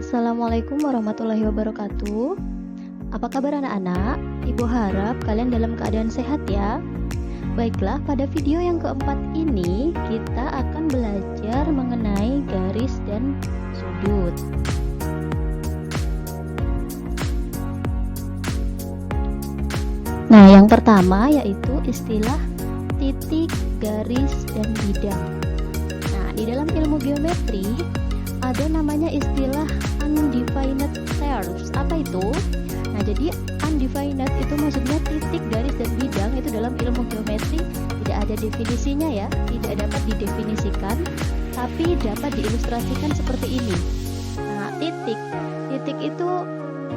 Assalamualaikum warahmatullahi wabarakatuh. Apa kabar anak-anak? Ibu harap kalian dalam keadaan sehat ya. Baiklah, pada video yang keempat ini kita akan belajar mengenai garis dan sudut. Nah, yang pertama yaitu istilah titik, garis, dan bidang. Nah, di dalam ilmu geometri ada namanya istilah undefined terms. Apa itu? Nah, jadi undefined itu maksudnya titik, garis, dan bidang itu dalam ilmu geometri tidak ada definisinya ya, tidak dapat didefinisikan, tapi dapat diilustrasikan seperti ini. Nah, titik itu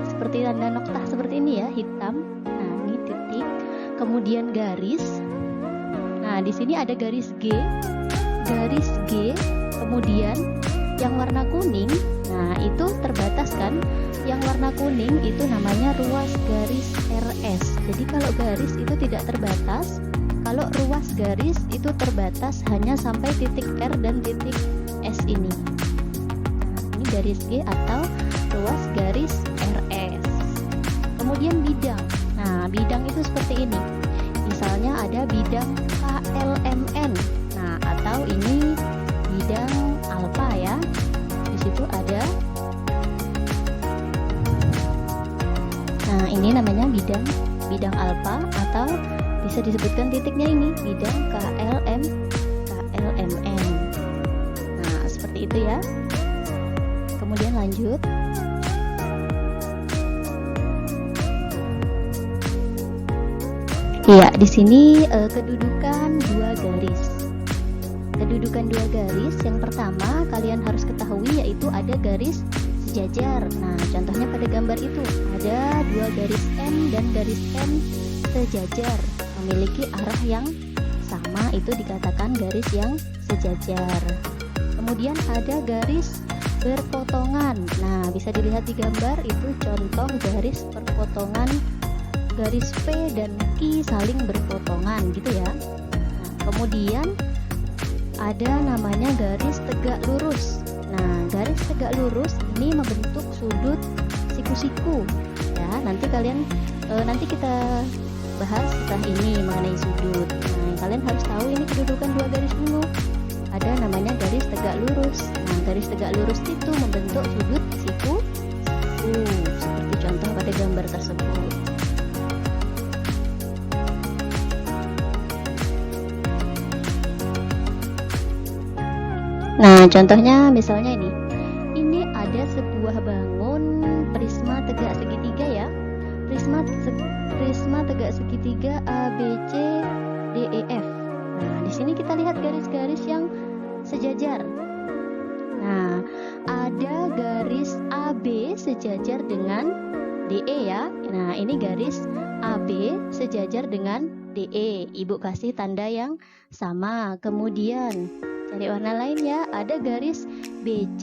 seperti tanda noktah seperti ini ya, hitam. Nah, ini titik. Kemudian garis. Nah, di sini ada garis G, kemudian yang warna kuning, nah itu terbatas kan? Yang warna kuning itu namanya ruas garis RS. Jadi kalau garis itu tidak terbatas, kalau ruas garis itu terbatas hanya sampai titik R dan titik S ini. Nah, ini garis G atau ruas garis RS. Kemudian bidang. Nah, bidang itu seperti ini. Misalnya ada bidang KLMN. Nah, atau ini bidang alfa ya. Di situ ada. Nah, ini namanya bidang alfa atau bisa disebutkan titiknya ini bidang KLMN. Nah, seperti itu ya. Kemudian lanjut. Iya, di sini kedudukan dua garis. Kedudukan dua garis, yang pertama kalian harus ketahui yaitu ada garis sejajar. Nah, contohnya pada gambar itu ada dua garis M dan garis M sejajar, memiliki arah yang sama, itu dikatakan garis yang sejajar. Kemudian ada garis berpotongan. Nah, bisa dilihat di gambar itu contoh garis perpotongan, garis P dan Q saling berpotongan gitu ya. Nah, kemudian ada namanya garis tegak lurus. Nah, garis tegak lurus ini membentuk sudut siku-siku ya. Nanti kita bahas setelah ini mengenai sudut. Nah, kalian harus tahu ini kedudukan dua garis dulu. Ada namanya garis tegak lurus. Nah, garis tegak lurus itu membentuk sudut siku seperti contoh pada gambar tersebut. Nah, contohnya misalnya ini. Ini ada sebuah bangun prisma tegak segitiga ya. Prisma tegak segitiga ABC DEF. Nah, di sini kita lihat garis-garis yang sejajar. Nah, ada garis AB sejajar dengan DE ya. Nah, ini garis AB sejajar dengan DE. Ibu kasih tanda yang sama. Kemudian cari warna lain ya. Ada garis BC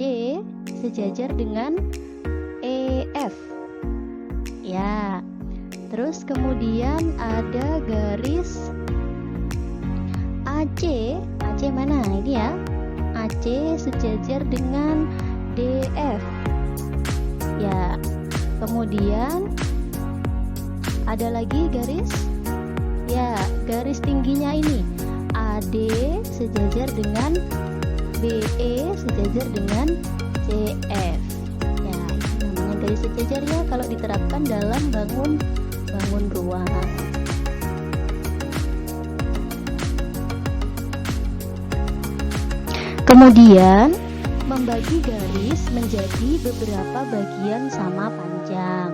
sejajar dengan EF. Ya. Terus kemudian ada garis AC. AC mana? Ini ya. AC sejajar dengan DF. Ya. Kemudian ada lagi garis. Ya, garis tingginya ini. AD sejajar dengan BE sejajar dengan CF. Ya, ini namanya garis sejajar ya kalau diterapkan dalam bangun ruang. Kemudian membagi garis menjadi beberapa bagian sama panjang.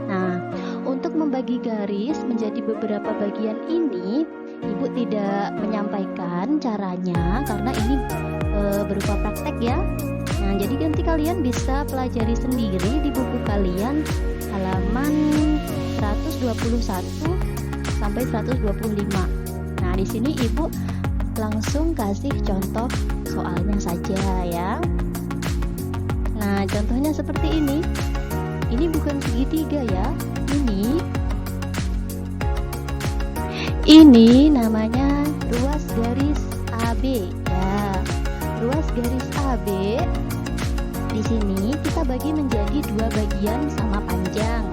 Nah, untuk membagi garis menjadi beberapa bagian ini Ibu tidak menyampaikan caranya karena ini berupa praktek ya. Nah, jadi nanti kalian bisa pelajari sendiri di buku kalian halaman 121 sampai 125. Nah, di sini Ibu langsung kasih contoh soalnya saja ya. Nah, contohnya seperti ini. Ini bukan segitiga ya. Ini namanya ruas garis AB ya. Ruas garis AB Di sini kita bagi menjadi dua bagian sama panjang.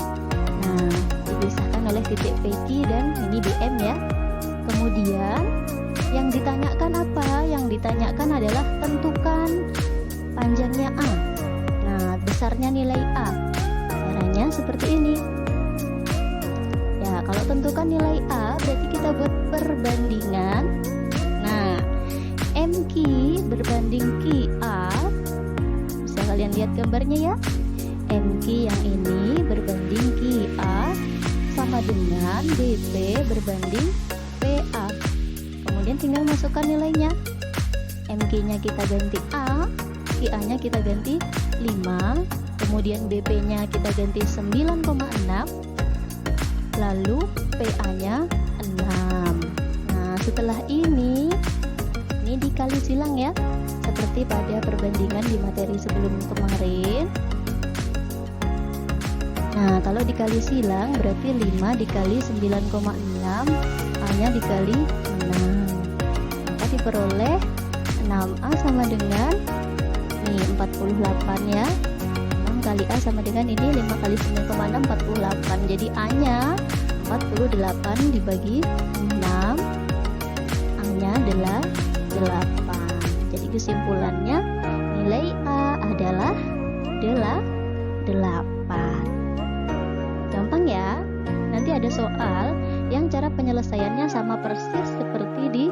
Nah, dipisahkan oleh titik PQ dan ini BM ya. Kemudian yang ditanyakan apa? Yang ditanyakan adalah tentukan panjangnya A. Nah, besarnya nilai A. Caranya seperti ini. Ya, kalau tentukan nilai A berarti kita buat perbandingan. Nah, MQ berbanding QA. Bisa kalian lihat gambarnya ya. MQ yang ini berbanding QA sama dengan BP berbanding PA. Kemudian tinggal masukkan nilainya. MQ-nya kita ganti A, QA-nya kita ganti 5, kemudian BP-nya kita ganti 9,6, lalu PA-nya 6. Nah, setelah ini dikali silang ya, seperti pada perbandingan di materi sebelum kemarin. Nah, kalau dikali silang berarti 5 dikali 9,6, A-nya dikali 6. Maka diperoleh 6A sama dengan 48 ya. 6 kali A sama dengan ini 5 kali 9,6 48. Jadi A-nya 48 dibagi 6, A-nya adalah 8. Jadi kesimpulannya nilai A adalah 8. Gampang ya. Nanti ada soal yang cara penyelesaiannya sama persis seperti di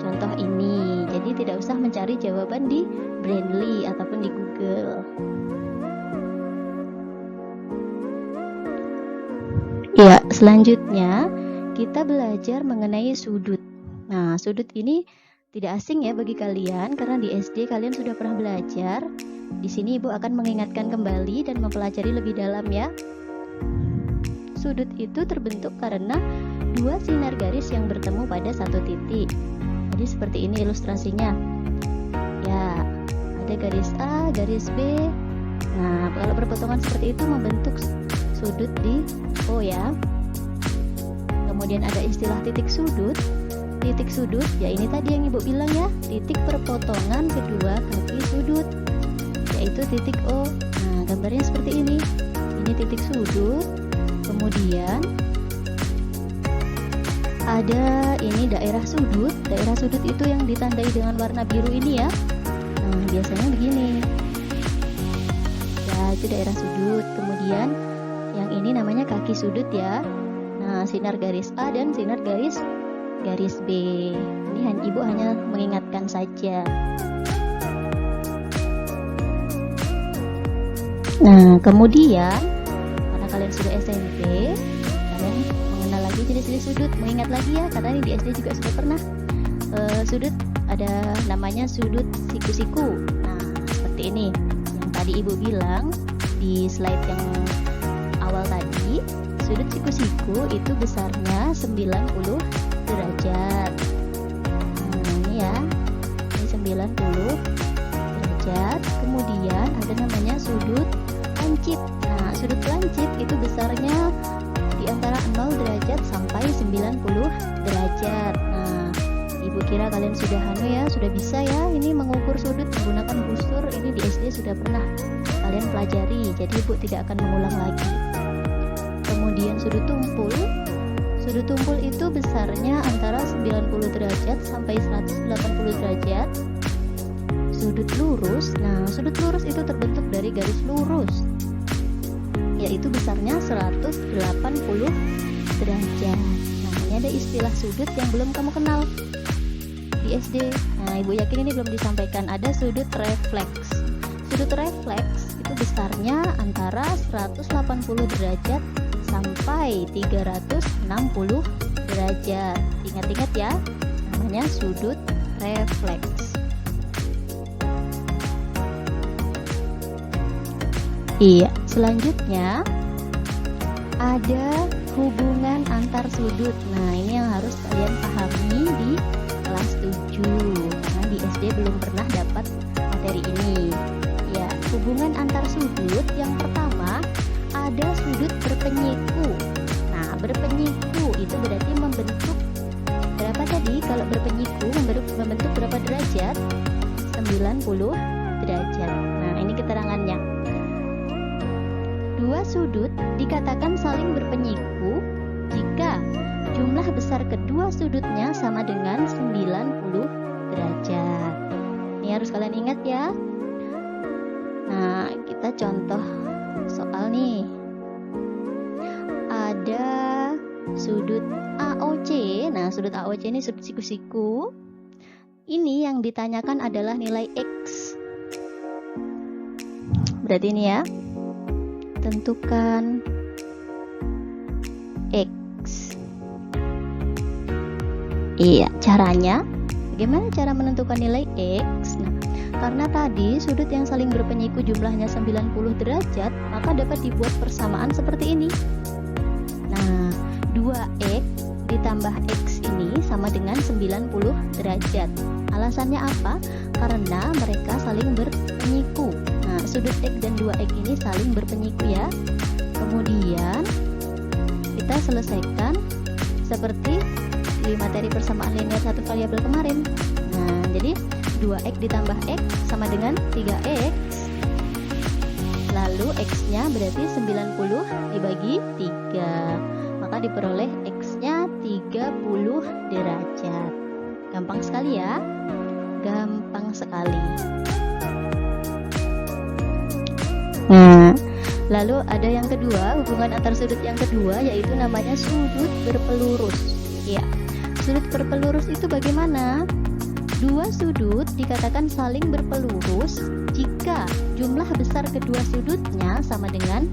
contoh ini. Jadi tidak usah mencari jawaban di Brainly ataupun di Google. Ya, selanjutnya kita belajar mengenai sudut. Nah, sudut ini tidak asing ya bagi kalian karena di SD kalian sudah pernah belajar. Di sini Ibu akan mengingatkan kembali dan mempelajari lebih dalam ya. Sudut itu terbentuk karena dua sinar garis yang bertemu pada satu titik. Jadi seperti ini ilustrasinya. Ya, ada garis A, garis B. Nah, kalau berpotongan seperti itu membentuk sudut di O ya. Kemudian ada istilah titik sudut. Titik sudut, ya ini tadi yang Ibu bilang ya, titik perpotongan kedua kaki sudut, yaitu titik O. Nah, gambarnya seperti ini. Ini titik sudut. Kemudian ada ini daerah sudut. Daerah sudut itu yang ditandai dengan warna biru ini ya. Nah, biasanya begini. Ya, itu daerah sudut. Kemudian yang ini namanya kaki sudut ya. Nah, sinar garis A dan sinar garis B. Ini Ibu hanya mengingatkan saja. Nah, kemudian karena kalian sudah SMP, kalian mengenal lagi jenis-jenis sudut, mengingat lagi ya, karena ini di SD juga sudah pernah. Sudut ada namanya sudut siku-siku. Nah, seperti ini yang tadi Ibu bilang di slide yang awal tadi. Sudut siku-siku itu besarnya 90 derajat. Nah, ini ya, ini 90 derajat. Kemudian ada namanya sudut lancip. Nah, sudut lancip itu besarnya di antara 0 derajat sampai 90 derajat. Nah, Ibu kira kalian sudah sudah bisa ya ini mengukur sudut menggunakan busur. Ini di SD sudah pernah kalian pelajari, jadi Ibu tidak akan mengulang lagi. Kemudian sudut tumpul. Sudut tumpul itu besarnya antara 90 derajat sampai 180 derajat. Sudut lurus. Nah, sudut lurus itu terbentuk dari garis lurus, yaitu besarnya 180 derajat. Nah, ini ada istilah sudut yang belum kamu kenal di SD. Nah, Ibu yakin ini belum disampaikan. Ada sudut refleks. Sudut refleks itu besarnya antara 180 derajat sampai 360 derajat. Ingat-ingat ya, namanya sudut refleks. Iya, selanjutnya ada hubungan antar sudut. Nah, ini yang harus kalian pahami di kelas 7 karena di SD belum pernah dapat materi ini. Ya, hubungan antar sudut yang pertama ada sudut berpenyiku. Nah, berpenyiku itu berarti membentuk berapa tadi? Kalau berpenyiku membentuk berapa derajat? 90 derajat. Nah, ini keterangannya. Dua sudut dikatakan saling berpenyiku jika jumlah besar kedua sudutnya sama dengan 90 derajat. Ini harus kalian ingat ya. Nah, kita contoh soal nih. Ada sudut AOC. Nah, sudut AOC ini sudut siku-siku. Ini yang ditanyakan adalah nilai X. Berarti ini ya. Tentukan X. Iya, caranya bagaimana cara menentukan nilai X? Nah, karena tadi sudut yang saling berpenyiku jumlahnya 90 derajat, maka dapat dibuat persamaan seperti ini. Nah, 2X ditambah X ini sama dengan 90 derajat. Alasannya apa? Karena mereka saling berpenyiku. Nah, sudut X dan 2X ini saling berpenyiku ya. Kemudian kita selesaikan seperti di materi persamaan linear satu variabel kemarin. Nah, jadi 2X ditambah X sama dengan 3X. Lalu X-nya berarti 90 dibagi 3. Maka diperoleh X-nya 30 derajat. Gampang sekali ya. Gampang sekali. Nah, lalu ada yang kedua, hubungan antar sudut yang kedua yaitu namanya sudut berpelurus. Ya, sudut berpelurus itu bagaimana? Dua sudut dikatakan saling berpelurus jika jumlah besar kedua sudutnya sama dengan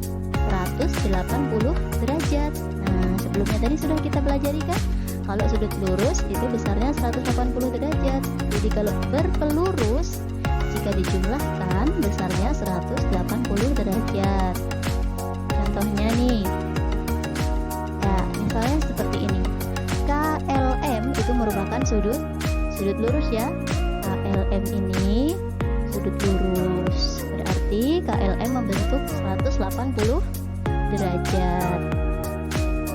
180 derajat. Nah, sebelumnya tadi sudah kita pelajari kan? Kalau sudut lurus itu besarnya 180 derajat. Jadi kalau berpelurus jika dijumlahkan besarnya 180 derajat. Contohnya nih. Nah, misalnya seperti ini. KLM itu merupakan sudut lurus ya. KLM ini sudut lurus. Berarti KLM membentuk 180 derajat.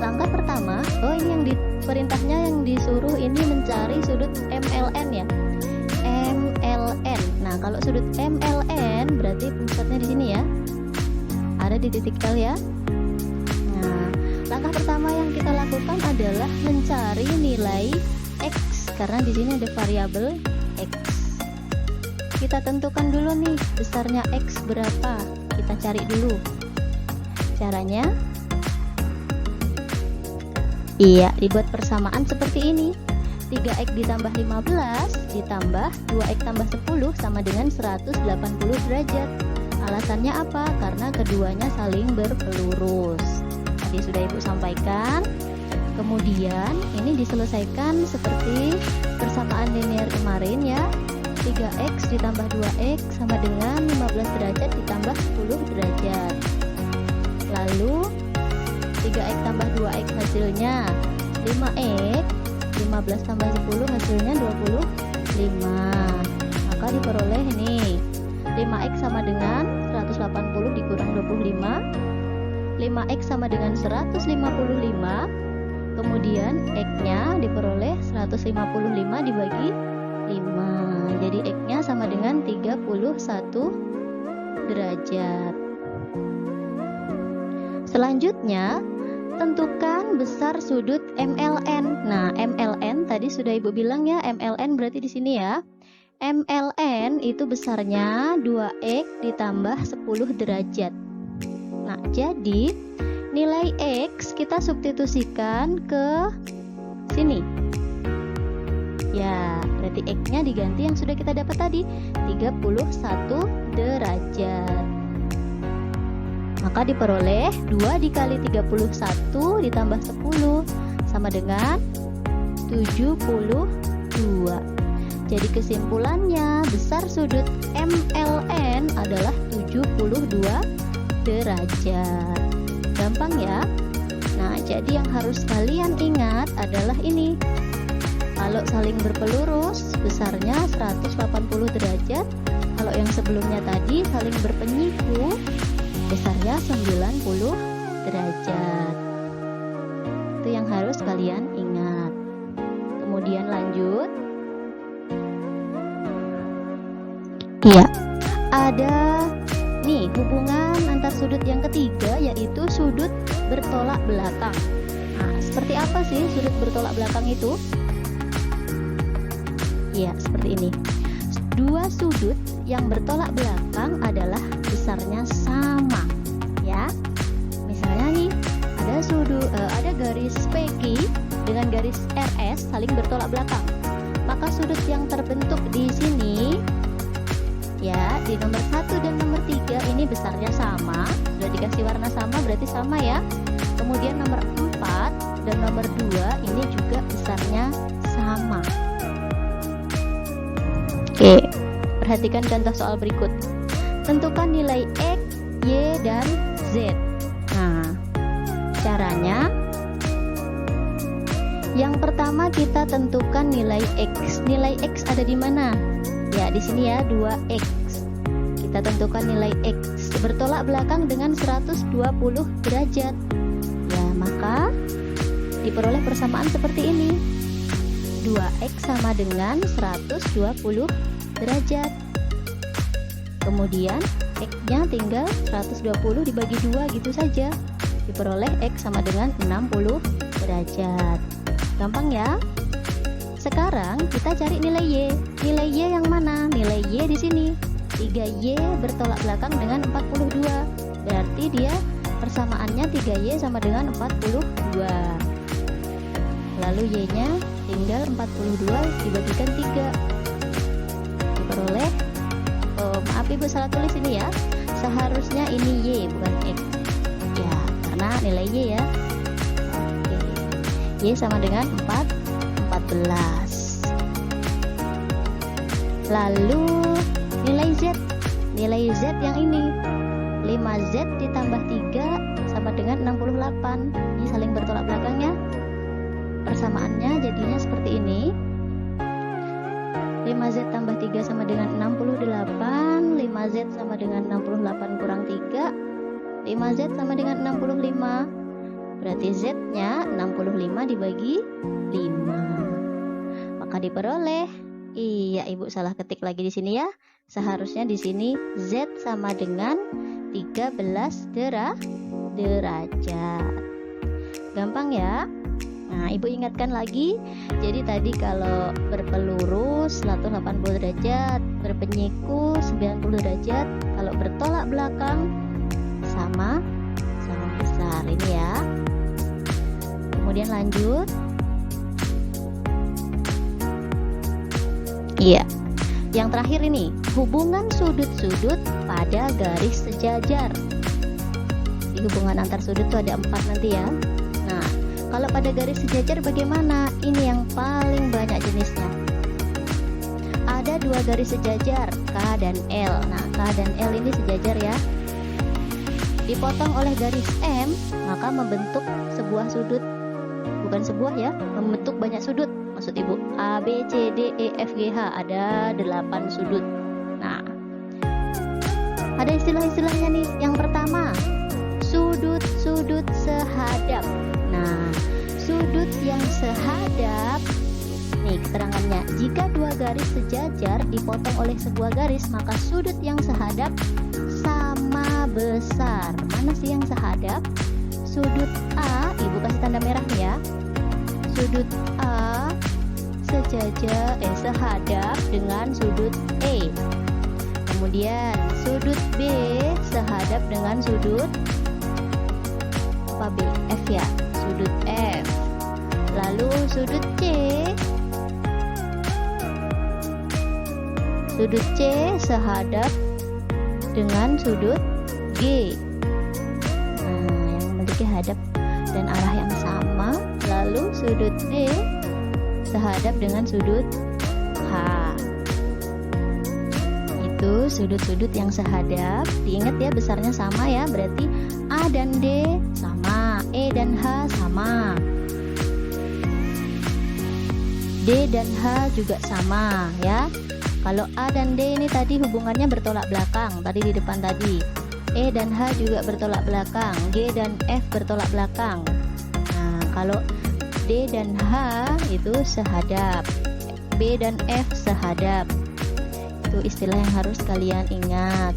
Langkah pertama, ini yang perintahnya yang disuruh ini mencari sudut MLN ya. MLN. Nah, kalau sudut MLN berarti pusatnya di sini ya. Ada di titik L ya. Nah, langkah pertama yang kita lakukan adalah mencari nilai X karena di sini ada variabel X. Kita tentukan dulu nih besarnya X berapa. Kita cari dulu. Caranya dibuat persamaan seperti ini. 3X ditambah 15 ditambah 2X tambah 10 sama dengan 180 derajat. Alasannya apa? Karena keduanya saling berpelurus. Tadi sudah Ibu sampaikan. Kemudian ini diselesaikan seperti persamaan linear kemarin ya. 3X ditambah 2X sama dengan 15 derajat ditambah 10 derajat. Lalu 3X tambah 2X hasilnya 5X, 15 tambah 10 hasilnya 25. Maka diperoleh ini 5X sama dengan 180 dikurang 25. 5X sama dengan 155. Kemudian X-nya diperoleh 155 dibagi 5. Jadi X-nya sama dengan 31 derajat. Selanjutnya, tentukan besar sudut MLN. Nah, MLN tadi sudah Ibu bilang ya, MLN berarti di sini ya. MLN itu besarnya 2X ditambah 10 derajat. Nah, jadi nilai X kita substitusikan ke sini. Ya, berarti X-nya diganti yang sudah kita dapat tadi, 31 derajat. Maka diperoleh 2 dikali 31 ditambah 10 sama dengan 72. Jadi kesimpulannya besar sudut MLN adalah 72 derajat. Gampang ya? Nah, jadi yang harus kalian ingat adalah ini. Kalau saling berpelurus besarnya 180 derajat. Kalau yang sebelumnya tadi saling berpenyiku besarnya 90 derajat. Itu yang harus kalian ingat. Kemudian lanjut. Iya, ada Nih, hubungan antar sudut yang ketiga yaitu sudut bertolak belakang. Nah, seperti apa sih sudut bertolak belakang itu? Ya, seperti ini. Dua sudut yang bertolak belakang adalah besarnya sama, ya. Misalnya nih, ada garis PQ dengan garis RS saling bertolak belakang. Maka sudut yang terbentuk di sini, ya, di nomor 1 dan nomor 3 ini besarnya sama. Sudah dikasih warna sama berarti sama ya. Kemudian nomor 4 dan nomor 2 ini juga besarnya sama. Oke, perhatikan contoh soal berikut. Tentukan nilai X, Y, dan Z. Nah, caranya yang pertama kita tentukan nilai X. Nilai X ada di mana? Ya, di sini ya, 2X. Kita tentukan nilai X bertolak belakang dengan 120 derajat. Ya, maka diperoleh persamaan seperti ini. 2X sama dengan 120 derajat. Kemudian X-nya tinggal 120 dibagi 2 gitu saja. Diperoleh X sama dengan 60 derajat. Gampang ya? Sekarang kita cari nilai Y. Nilai Y yang mana? Nilai Y di sini. 3Y bertolak belakang dengan 42. Berarti dia persamaannya 3Y sama dengan 42. Lalu Y-nya tinggal 42 dibagikan 3. Diperoleh, maaf Ibu salah tulis ini ya. Seharusnya ini Y bukan X. Ya, karena nilai Y ya. Oke. Y sama dengan 14. Lalu nilai Z. Nilai Z yang ini 5Z ditambah 3 sama dengan 68. Ini saling bertolak belakangnya. Persamaannya jadinya seperti ini. 5Z tambah 3 sama dengan 68. 5Z sama dengan 68 kurang 3. 5Z sama dengan 65. Berarti Z-nya 65 dibagi 5. Maka diperoleh, iya Ibu salah ketik lagi di sini ya. Seharusnya di sini Z sama dengan 13 derajat. Gampang ya? Nah, Ibu ingatkan lagi. Jadi tadi kalau berpelurus 180 derajat, berpenyiku 90 derajat, kalau bertolak belakang sama besar ini ya. Kemudian lanjut. Iya. Yang terakhir ini, hubungan sudut-sudut pada garis sejajar. Di hubungan antar sudut itu ada 4 nanti ya. Nah, kalau pada garis sejajar bagaimana? Ini yang paling banyak jenisnya. Ada 2 garis sejajar, K dan L. Nah, K dan L ini sejajar ya. Dipotong oleh garis M, maka membentuk sebuah sudut. Bukan sebuah ya, membentuk banyak sudut. Maksud Ibu, A, B, C, D, E, F, G, H. Ada 8 sudut. Nah, ada istilah-istilahnya nih. Yang pertama, sudut-sudut sehadap. Nah, sudut yang sehadap, nih keterangannya, jika 2 garis sejajar dipotong oleh sebuah garis, maka sudut yang sehadap sama besar. Mana sih yang sehadap? Sudut A, Ibu kasih tanda merah nih ya. Sudut A sehadap dengan sudut E. Kemudian sudut B sehadap dengan sudut apa B? F ya, sudut F. Lalu sudut C sehadap dengan sudut G. Nah, yang memiliki hadap dan arah yang sama. Lalu sudut D sehadap dengan sudut H. Itu sudut-sudut yang sehadap. Diingat ya, besarnya sama ya. Berarti A dan D sama, E dan H sama, D dan H juga sama ya. Kalau A dan D ini tadi hubungannya bertolak belakang, tadi di depan tadi. E dan H juga bertolak belakang, G dan F bertolak belakang. Nah, kalau D dan H itu sehadap, B dan F sehadap. Itu istilah yang harus kalian ingat.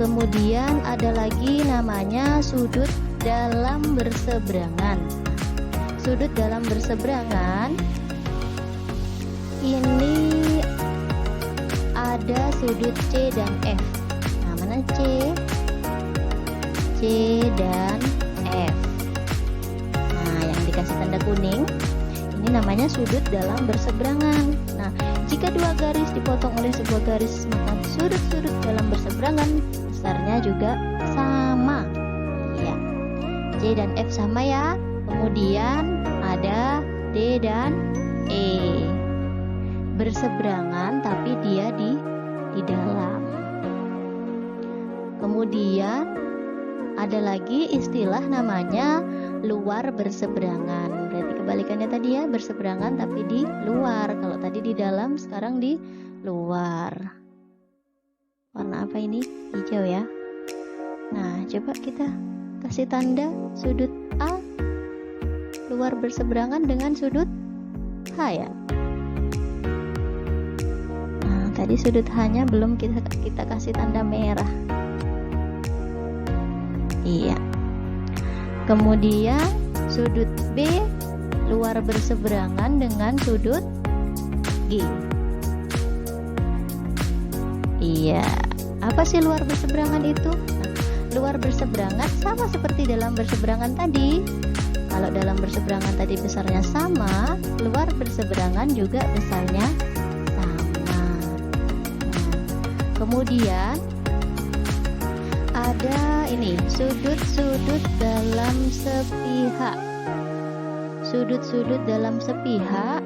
Kemudian ada lagi namanya sudut dalam berseberangan. Sudut dalam berseberangan ini ada sudut C dan F. Nah, mana C? C dan F. Nah, yang dikasih tanda kuning ini namanya sudut dalam berseberangan. Nah, jika dua garis dipotong oleh sebuah garis, maka sudut-sudut dalam berseberangan besarnya juga sama. Ya, C dan F sama ya. Kemudian ada D dan E. Berseberangan tapi dia di dalam. Kemudian ada lagi istilah namanya luar berseberangan. Berarti kebalikannya tadi ya, berseberangan tapi di luar. Kalau tadi di dalam, sekarang di luar. Warna apa ini? Hijau ya. Nah, coba kita kasih tanda sudut A luar berseberangan dengan sudut H ya. Nah, tadi sudut H-nya belum kita kasih tanda merah. Iya. Kemudian sudut B luar berseberangan dengan sudut G. Iya. Apa sih luar berseberangan itu? Nah, luar berseberangan sama seperti dalam berseberangan tadi. Kalau dalam berseberangan tadi besarnya sama, luar berseberangan juga besarnya sama. Nah, kemudian ada ini sudut-sudut dalam sepihak. Sudut-sudut dalam sepihak.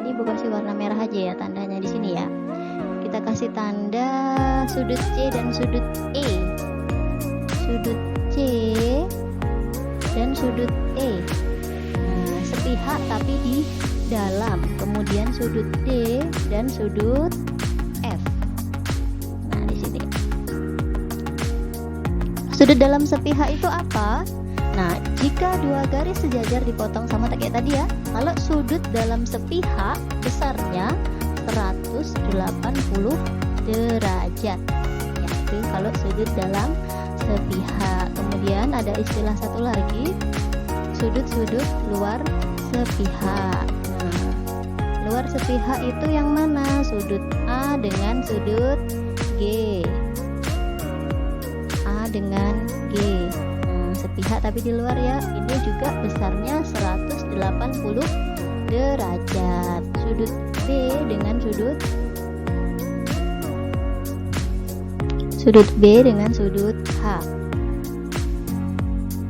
Ini bukan kasih warna merah aja ya tandanya di sini ya. Kita kasih tanda sudut C dan sudut E. Sudut C dan sudut E. Nah, sepihak tapi di dalam. Kemudian sudut D dan sudut F. Nah, di sini. Sudut dalam sepihak itu apa? Nah, jika dua garis sejajar dipotong sama kayak tadi ya. Kalau sudut dalam sepihak besarnya 180 derajat. Yaitu kalau sudut dalam sepihak. Kemudian ada istilah satu lagi, sudut-sudut luar sepihak. Nah, luar sepihak itu yang mana? Sudut A dengan sudut G. A dengan G. Nah, sepihak tapi di luar ya. Ini juga besarnya 180 derajat. Sudut B dengan sudut B dengan sudut H.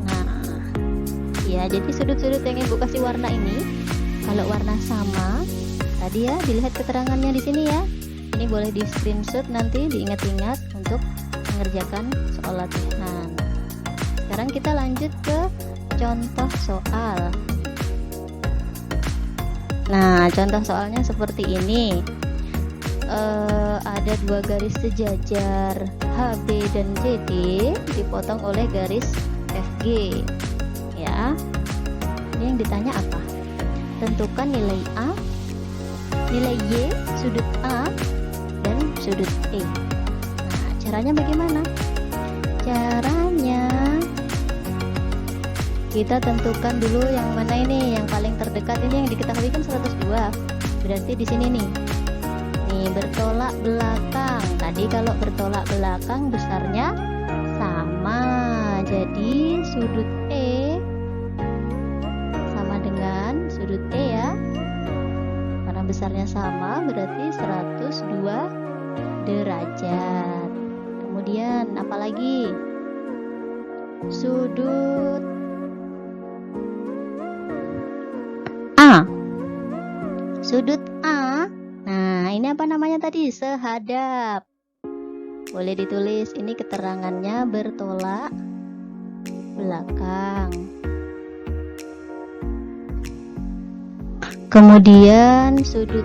Nah, ya jadi sudut-sudut yang Ibu kasih warna ini, kalau warna sama, tadi ya dilihat keterangannya di sini ya. Ini boleh di screenshot nanti diingat-ingat untuk mengerjakan soal latihan. Sekarang kita lanjut ke contoh soal. Nah, contoh soalnya seperti ini. Ada dua garis sejajar HB dan JD dipotong oleh garis FG. Ya. Ini yang ditanya apa? Tentukan nilai A, nilai Y, sudut A dan sudut E. Nah, caranya bagaimana? Caranya kita tentukan dulu yang mana ini, yang paling terdekat ini yang diketahui kan 102. Berarti di sini nih. Nih, bertolak belakang. Tadi kalau bertolak belakang besarnya sama. Jadi sudut E sama dengan sudut E ya. Karena besarnya sama berarti 102 derajat. Kemudian apalagi? Sudut A. Sudut A. Nah, ini apa namanya tadi? Sehadap. Boleh ditulis ini keterangannya bertolak belakang. Kemudian sudut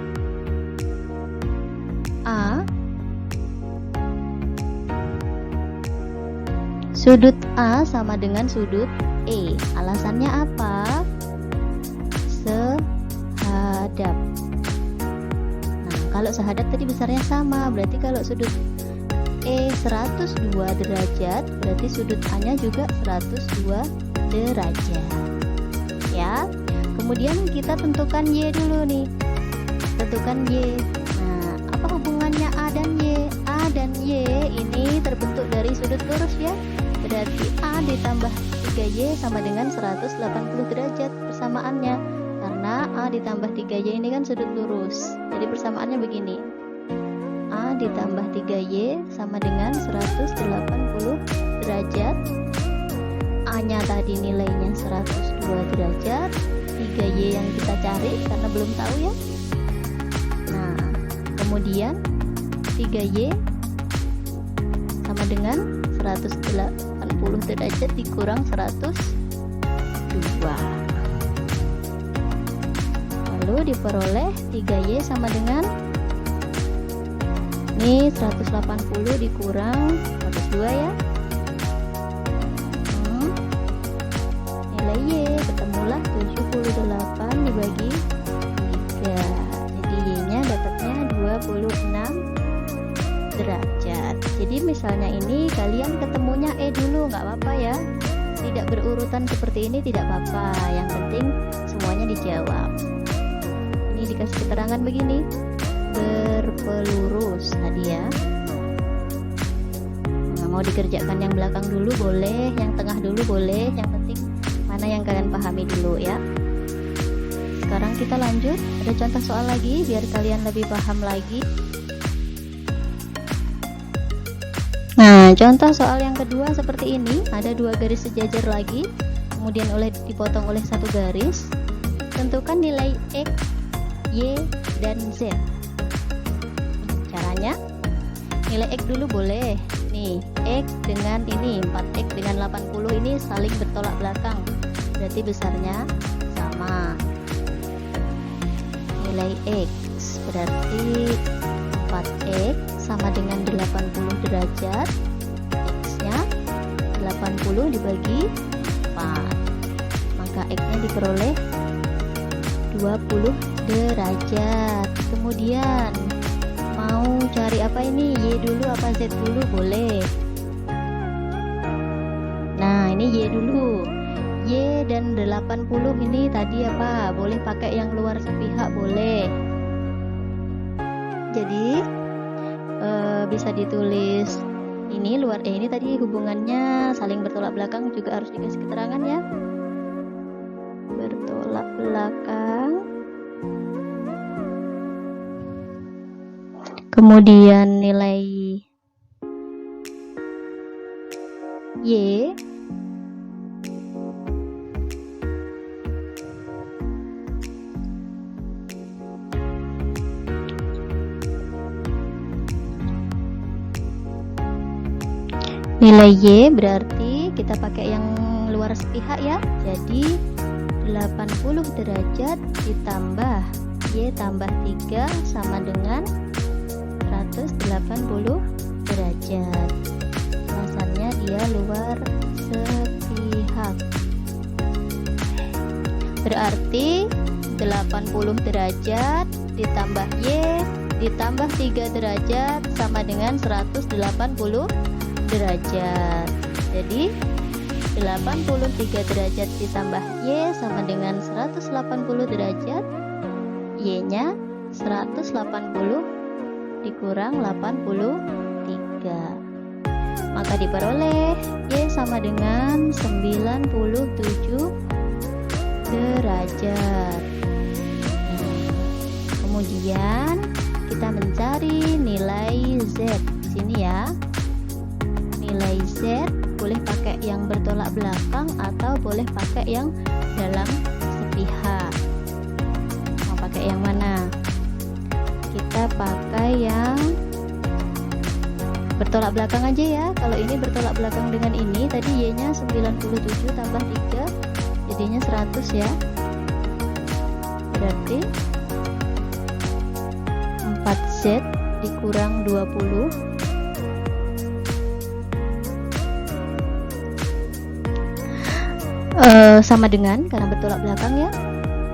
A. Sudut A sama dengan sudut E. Alasannya apa? Sehadap. Nah, kalau sehadap tadi besarnya sama, berarti kalau sudut E 102 derajat, berarti sudut A-nya juga 102 derajat. Ya. Kemudian kita tentukan Y dulu nih. Tentukan Y. Nah, apa hubungannya A dan Y? A dan Y ini terbentuk dari sudut lurus ya. Berarti A ditambah 3Y sama dengan 180 derajat persamaannya. Karena A ditambah 3Y ini kan sudut lurus. Jadi persamaannya begini. A ditambah 3Y sama dengan 180 derajat. A-nya tadi nilainya 102 derajat. 3Y yang kita cari karena belum tahu ya. Nah, kemudian 3Y sama dengan 180 derajat dikurang 102. Lalu diperoleh 3Y sama dengan ini 180 dikurang 102 ya. Nilai Y ketemulah 78 dibagi 3. Jadi Y-nya dapatnya 26 derajat. Jadi misalnya ini kalian ketemunya E dulu, nggak apa-apa ya. Tidak berurutan seperti ini tidak apa-apa. Yang penting semuanya dijawab. Ini dikasih keterangan begini. Berpelurus tadi ya. Nah, mau dikerjakan yang belakang dulu boleh, yang tengah dulu boleh. Yang penting mana yang kalian pahami dulu ya. Sekarang kita lanjut, ada contoh soal lagi biar kalian lebih paham lagi. Nah, contoh soal yang kedua seperti ini, ada dua garis sejajar lagi, kemudian dipotong oleh satu garis. Tentukan nilai X, Y, dan Z. Caranya, nilai X dulu boleh. Nih, X dengan ini 4X dengan 80 ini saling bertolak belakang. Berarti besarnya sama. Nilai X berarti 4X sama dengan 80 derajat. X-nya 80 dibagi 4. Maka X-nya diperoleh 20 derajat. Kemudian mau cari apa ini? Y dulu apa Z dulu boleh. Nah, ini Y dulu. Y dan 80 ini tadi apa? Boleh pakai yang luar sepihak boleh. Jadi bisa ditulis ini luar ini tadi hubungannya saling bertolak belakang juga harus dikasih keterangan ya. Bertolak belakang. Kemudian nilai Y nilai Y berarti kita pakai yang luar sepihak ya. Jadi 80 derajat ditambah Y tambah 3 sama dengan 180 derajat. Alasannya dia luar sepihak. Berarti 80 derajat ditambah Y ditambah 3 derajat sama dengan 180 derajat. Jadi 83 derajat ditambah Y sama dengan 180 derajat. Y-nya 180 dikurang 83. Maka diperoleh Y sama dengan 97 derajat. Kemudian kita mencari nilai Z di sini ya. Nilai Z boleh pakai yang bertolak belakang atau boleh pakai yang dalam sepihak. Mau pakai yang mana? Kita pakai yang bertolak belakang aja ya. Kalau ini bertolak belakang dengan ini, tadi Y-nya 97 tambah 3 jadinya 100 ya. Berarti 4Z dikurang 20 sama dengan, karena bertolak belakang ya,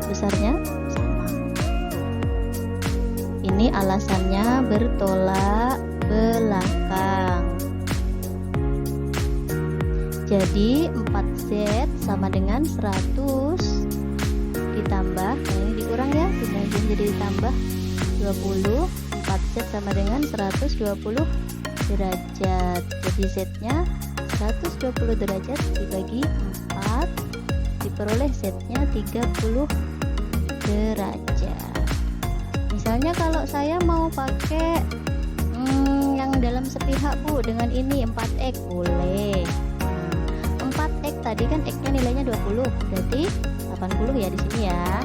besarnya sama. Ini alasannya bertolak belakang. Jadi 4Z sama dengan 100 ditambah, nah ini dikurang ya, kemudian jadi ditambah 20. 4Z sama dengan 120 derajat. Jadi Z-nya 120 derajat dibagi 4 diperoleh Z-nya 30 derajat. Misalnya kalau saya mau pakai yang dalam sepihak Bu, dengan ini 4X boleh. 4X tadi kan X-nya nilainya 20, berarti 80 ya di sini ya.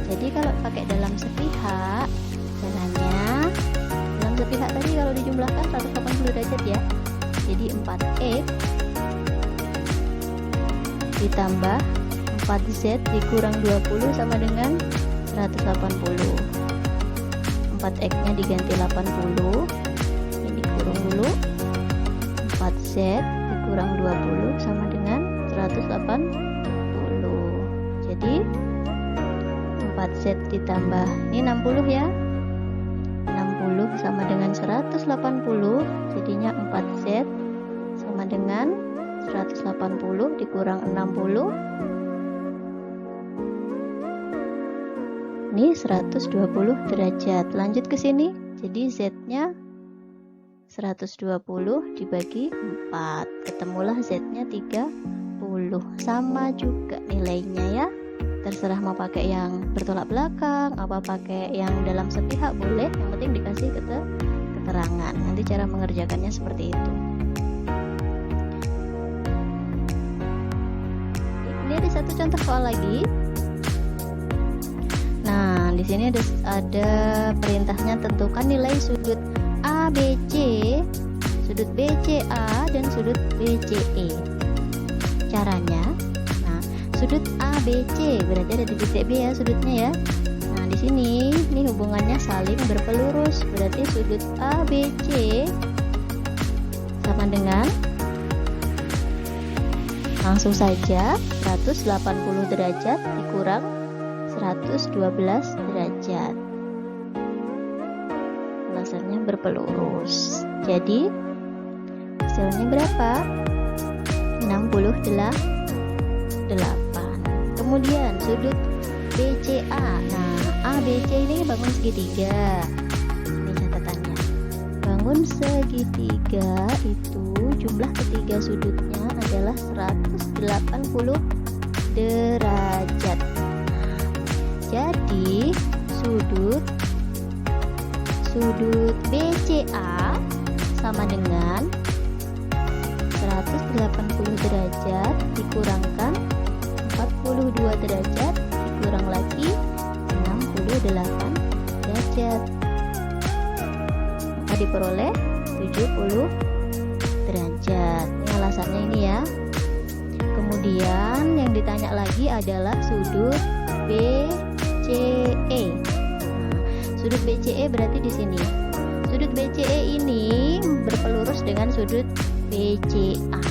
Jadi kalau pakai dalam sepihak, caranya dalam sepihak tadi kalau dijumlahkan 180 derajat ya. Jadi 4X ditambah 4Z dikurang 20 sama dengan 180. 4X nya diganti 80, ini dikurang dulu. 4Z dikurang 20 sama dengan 180. Jadi 4Z ditambah ini 60 ya, 60 sama dengan 180, jadinya 4Z sama dengan 180 dikurang 60, ini 120 derajat. Lanjut ke sini, jadi Z-nya 120 dibagi 4, ketemulah Z-nya 30, sama juga nilainya ya. Terserah mau pakai yang bertolak belakang, apa pakai yang dalam sepihak boleh, yang penting dikasih keterangan. Nanti cara mengerjakannya seperti itu. Ini ada satu contoh soal lagi. Nah, di sini ada perintahnya, tentukan nilai sudut ABC, sudut BCA dan sudut BCE. Caranya, nah, sudut ABC berarti ada di titik B ya sudutnya ya. Nah, di sini ini hubungannya saling berpelurus, berarti sudut ABC sama dengan, langsung saja 180 derajat dikurang 112 derajat. Lasernya berpelurus. Jadi hasilnya berapa? 68. Kemudian sudut BCA. Nah, ABC ini bangun segitiga. Ini catatannya. Bangun segitiga itu jumlah ketiga sudutnya adalah 180 derajat. Jadi sudut BCA sama dengan 180 derajat dikurangkan 42 derajat dikurang lagi 68 derajat, maka diperoleh 70 derajat. Ini alasannya ini ya. Kemudian yang ditanya lagi adalah sudut BCE. Nah, sudut BCE berarti di sini. Sudut BCE ini berpelurus dengan sudut BCA.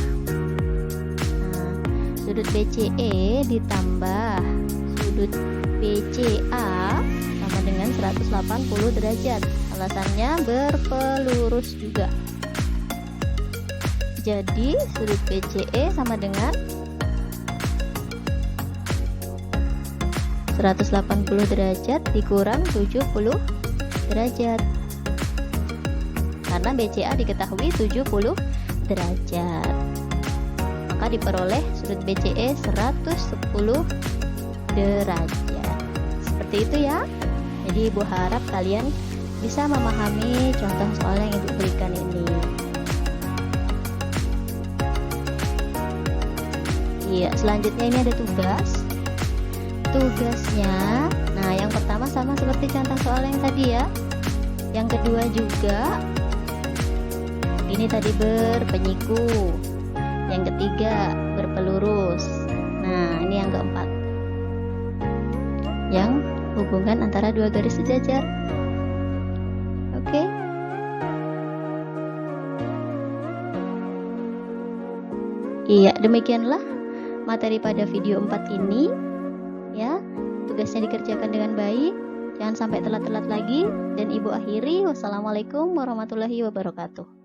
Nah, sudut BCE ditambah sudut BCA sama dengan 180 derajat. Alasannya berpelurus juga. Jadi sudut BCE sama dengan 180 derajat dikurang 70 derajat. Karena BCA diketahui 70 derajat, maka diperoleh sudut BCE 110 derajat. Seperti itu ya. Jadi Ibu harap kalian bisa memahami contoh soal yang Ibu berikan ini. Iya, selanjutnya ini ada tugasnya. Nah, yang pertama sama seperti contoh soal yang tadi ya. Yang kedua juga ini tadi berpenyiku. Yang ketiga berpelurus. Nah, ini yang keempat, yang hubungan antara dua garis sejajar. Oke. Iya, demikianlah materi pada video 4 ini ya. Tugasnya dikerjakan dengan baik. Jangan sampai telat-telat lagi, dan ibu akhiri. Wassalamualaikum warahmatullahi wabarakatuh.